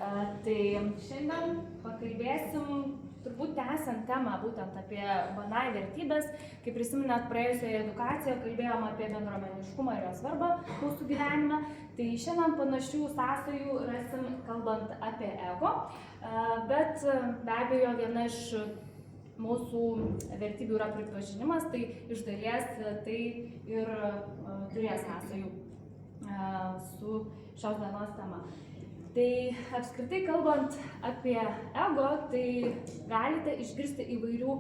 Tai šiandien pakalbėsim, turbūt tęsiant temą būtent apie BNI vertybės. Kaip prisiminėt, praėjusioje edukacijoje kalbėjom apie bendruomeniškumą ir jo svarbą mūsų gyvenime. Tai šiandien panašių sąsajų rasim kalbant apie ego, bet be abejo viena iš mūsų vertybių yra pripažinimas, tai iš dalies tai ir turės sąsajų su šios dienos tema. Tai apskritai kalbant apie ego, tai galite išgirsti įvairių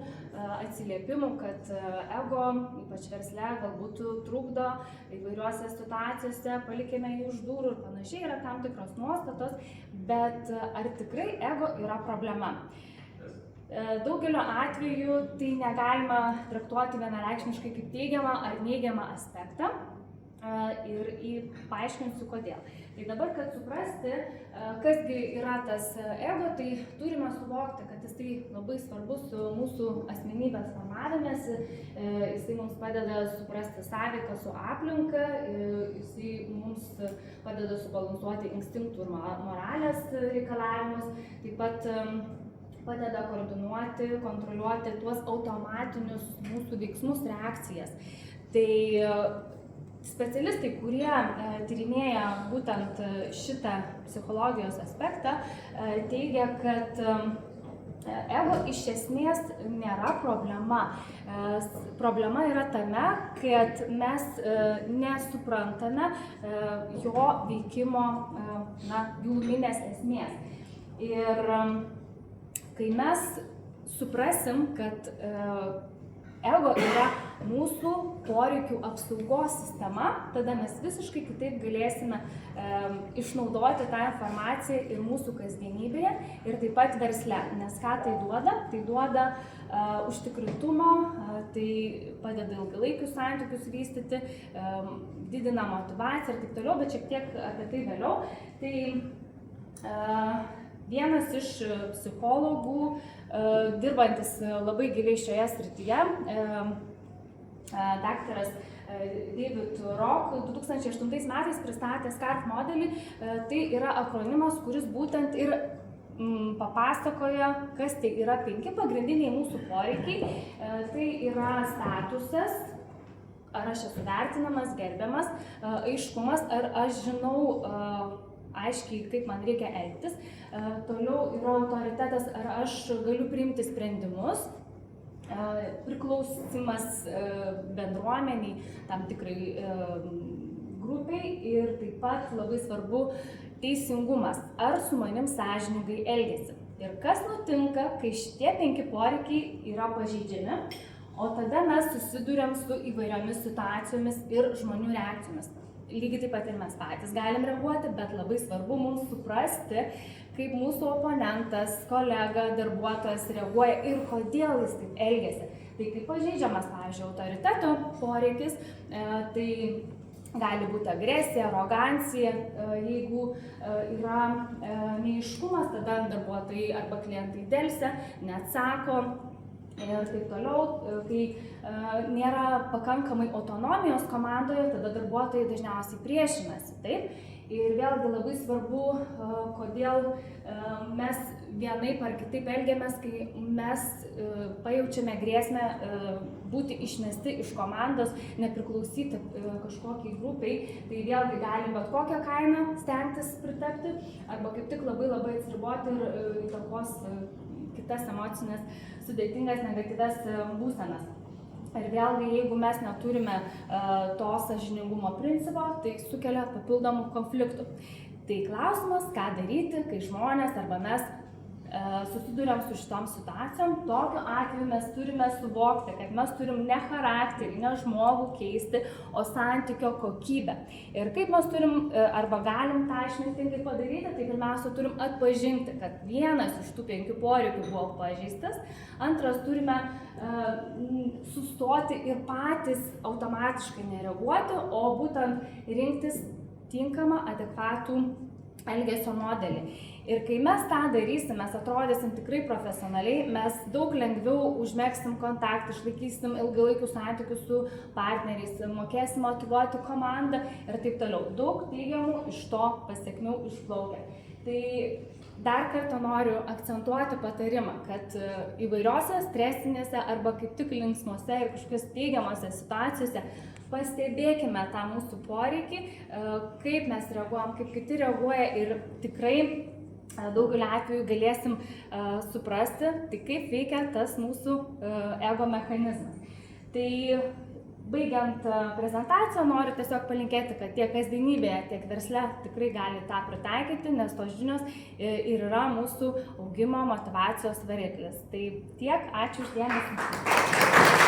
atsiliepimų, kad ego, ypač versle, galbūt trukdo įvairiuose situacijose, palikime jį už durų ir panašiai, yra tam tikros nuostatos, bet ar tikrai ego yra problema? Daugelio atveju tai negalima traktuoti vienareikšmiškai kaip teigiamą ar neigiamą aspektą. Ir paaiškinsiu kodėl. Tai dabar, kad suprasti, kasgi yra tas ego, tai turime suvokti, kad jisai labai svarbus mūsų asmenybės formavimėsi, jisai mums padeda suprasti sąveiką su aplinka, jisai mums padeda subalansuoti instinktų ir moralės reikalavimus, taip pat padeda koordinuoti, kontroliuoti tuos automatinius mūsų veiksmus, reakcijas. Tai specialistai, kurie tyrinėja būtent šitą psichologijos aspektą, teigia, kad ego iš esmės nėra problema. Problema yra tame, kad mes nesuprantame jo veikimo giluminės esmės. Ir kai mes suprasim, kad ego yra mūsų poreikių apsaugos sistema, tada mes visiškai kitaip galėsime išnaudoti tą informaciją ir mūsų kasdienybėje ir taip pat versle. Nes ką tai duoda? Tai duoda užtikrintumo, tai padeda ilgalaikius santykius vystyti, didina motyvaciją ir taip toliau, bet šiek tiek apie tai vėliau. Tai vienas iš psichologų, dirbantis labai giliai šioje srityje, daktaras David Rock 2008 metais pristatė SCARF modelį. Tai yra akronimas, kuris būtent ir papasakoja, kas tai yra 5 pagrindiniai mūsų poreikiai. Tai yra statusas, ar aš esu vertinamas, gerbiamas, aiškumas, ar aš žinau aiškiai, kaip man reikia elgtis. Toliau yra autoritetas, ar aš galiu priimti sprendimus, priklausimas bendruomeniai, tam tikrai grupiai ir taip pat labai svarbu teisingumas, ar su manim sąžiningai elgiasi. Ir kas nutinka, kai šitie 5 poreikiai yra pažeidžiami, o tada mes susiduriam su įvairiomis situacijomis ir žmonių reakcijomis. Lygiai taip pat ir mes patys galim reaguoti, bet labai svarbu mums suprasti, kaip mūsų oponentas, kolega, darbuotojas reaguoja ir kodėl jis taip elgiasi. Tai kaip pažeidžiamas, pavyzdžiui, autoriteto poreikis, tai gali būti agresija, arogancija, jeigu yra neaiškumas, tada darbuotojai arba klientai delsia, neatsako. Ir taip toliau, kai nėra pakankamai autonomijos komandoje, tada darbuotojai dažniausiai priešinasi, taip? Ir vėlgi labai svarbu, kodėl mes vienaip ar kitaip elgiamės, kai mes pajaučiame grėsmę būti išmesti iš komandos, nepriklausyti kažkokiai grupiai, tai vėlgi galim bet kokią kainą stengtis pritapti, arba kaip tik labai atsiriboti ir įtakos kitas emocinės sudėtingas negatyvias būsenas. Ir vėlgi, jeigu mes neturime to sąžiningumo principo, tai sukelia papildomų konfliktų. Tai klausimas, ką daryti, kai žmonės arba mes susiduriam su šitom situacijom. Tokiu atveju mes turime suvokti, kad mes turim ne charakterį, ne žmogų keisti, o santykio kokybę. Ir kaip mes turim arba galim tą išmintingai padaryti, tai pirmiausia turim atpažinti, kad vienas iš tų 5 poreikių buvo pažeistas, antras turime sustoti ir patys automatiškai nereaguoti, o būtent rinktis tinkamą, adekvatų elgesio modelį. Ir kai mes tą darysim, mes atrodysim tikrai profesionaliai, mes daug lengviau užmegsim kontaktą, išlaikysim ilgalaikius santykius su partneriais, mokėsim motyvuoti komandą ir taip toliau. Daug teigiamų iš to pasekmių išplaukia. Tai Dar kartą noriu akcentuoti patarimą, kad įvairiose stresinėse arba kaip tik linksmose ir kažkokios teigiamose situacijose pastebėkime tą mūsų poreikį, kaip mes reaguojam, kaip kiti reaguoja ir tikrai daugelį atvejų galėsim suprasti, tai kaip veikia tas mūsų ego mechanizmas. Tai baigiant prezentaciją, noriu tiesiog palinkėti, kad tiek kasdienybėje, tiek versle tikrai gali tą pritaikyti, nes tos žinios ir yra mūsų augimo motyvacijos variklis. Tai tiek, ačiū už dėmesį.